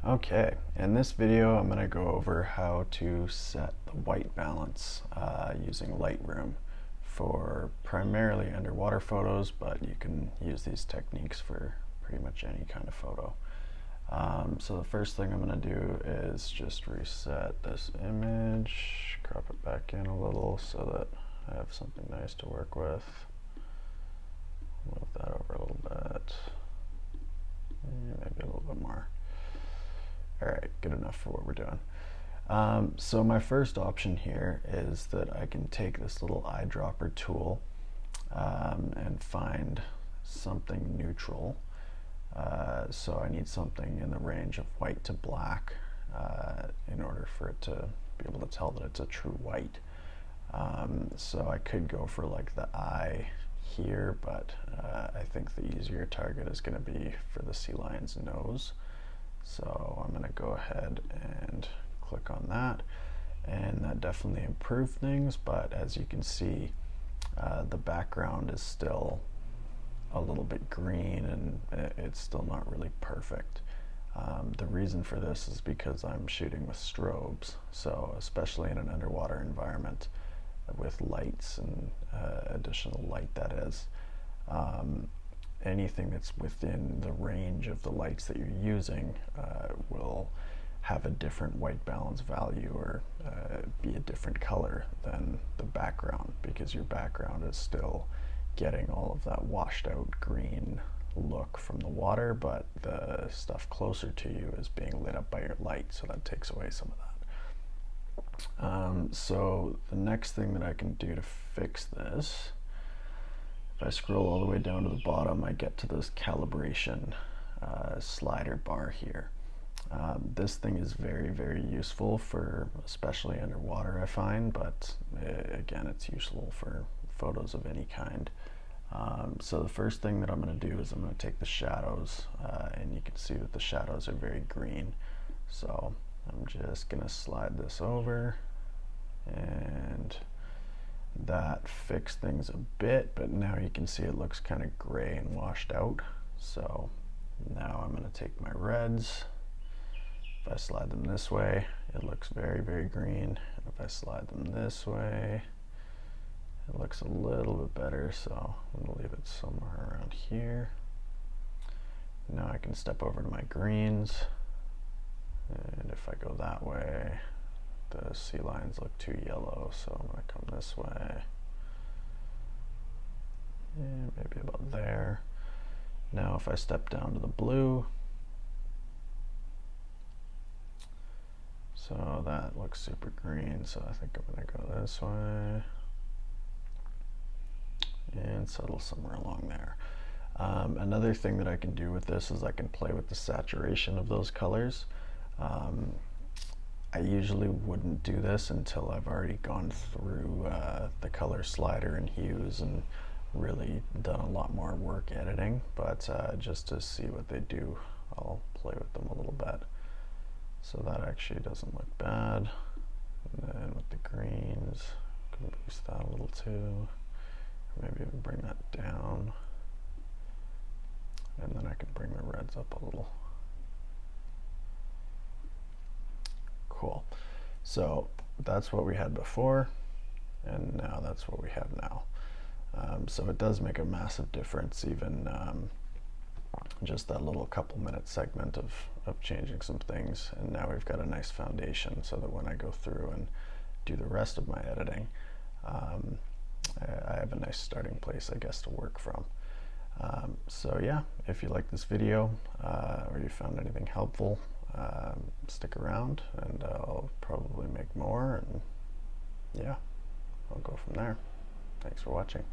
Okay, in this video I'm going to go over how to set the white balance using Lightroom for primarily underwater photos, but you can use these techniques for pretty much any kind of photo. So the first thing I'm going to do is just reset this image, crop it back in a little so that I have something nice to work with. Move that over a little bit, maybe a little bit more. Alright, good enough for what we're doing. So my first option here is that I can take this little eyedropper tool and find something neutral. So I need something in the range of white to black in order for it to be able to tell that it's a true white. So I could go for like the eye here, but I think the easier target is going to be for the sea lion's nose. So I'm going to go ahead and click on that, and that definitely improved things, but as you can see, the background is still a little bit green and it's still not really perfect. The reason for this is because I'm shooting with strobes, so especially in an underwater environment with lights and additional light, that is. Anything that's within the range of the lights that you're using will have a different white balance value or be a different color than the background, because your background is still getting all of that washed out green look from the water, but the stuff closer to you is being lit up by your light, so that takes away some of that. So the next thing that I can do to fix this, if I scroll all the way down to the bottom, I get to this calibration slider bar here. This thing is very, very useful for especially underwater, I find, but again, it's useful for photos of any kind. So the first thing that I'm going to do is I'm going to take the shadows, and you can see that the shadows are very green. So I'm just going to slide this over, and that fixed things a bit, but now you can see it looks kind of gray and washed out. So now I'm going to take my reds. If I slide them this way, it looks very, very green. And if I slide them this way, it looks a little bit better, so I'm going to leave it somewhere around here. Now I can step over to my greens, and if I go that way, the sea lions look too yellow, so I'm going to come this way, and maybe about there. Now if I step down to the blue, so that looks super green, so I think I'm going to go this way and settle somewhere along there. Another thing that I can do with this is I can play with the saturation of those colors. I usually wouldn't do this until I've already gone through the color slider and hues and really done a lot more work editing, but just to see what they do, I'll play with them a little bit. So that actually doesn't look bad. And then with the greens, I'm going to boost that a little too. Maybe even bring that down. And then I can bring the reds up a little. Cool. So that's what we had before, and now that's what we have now. So it does make a massive difference, even just that little couple minute segment of changing some things, and now we've got a nice foundation so that when I go through and do the rest of my editing, I have a nice starting place, I guess, to work from. So yeah, if you like this video or you found anything helpful, stick around and I'll probably make more, and yeah, I'll go from there. Thanks for watching.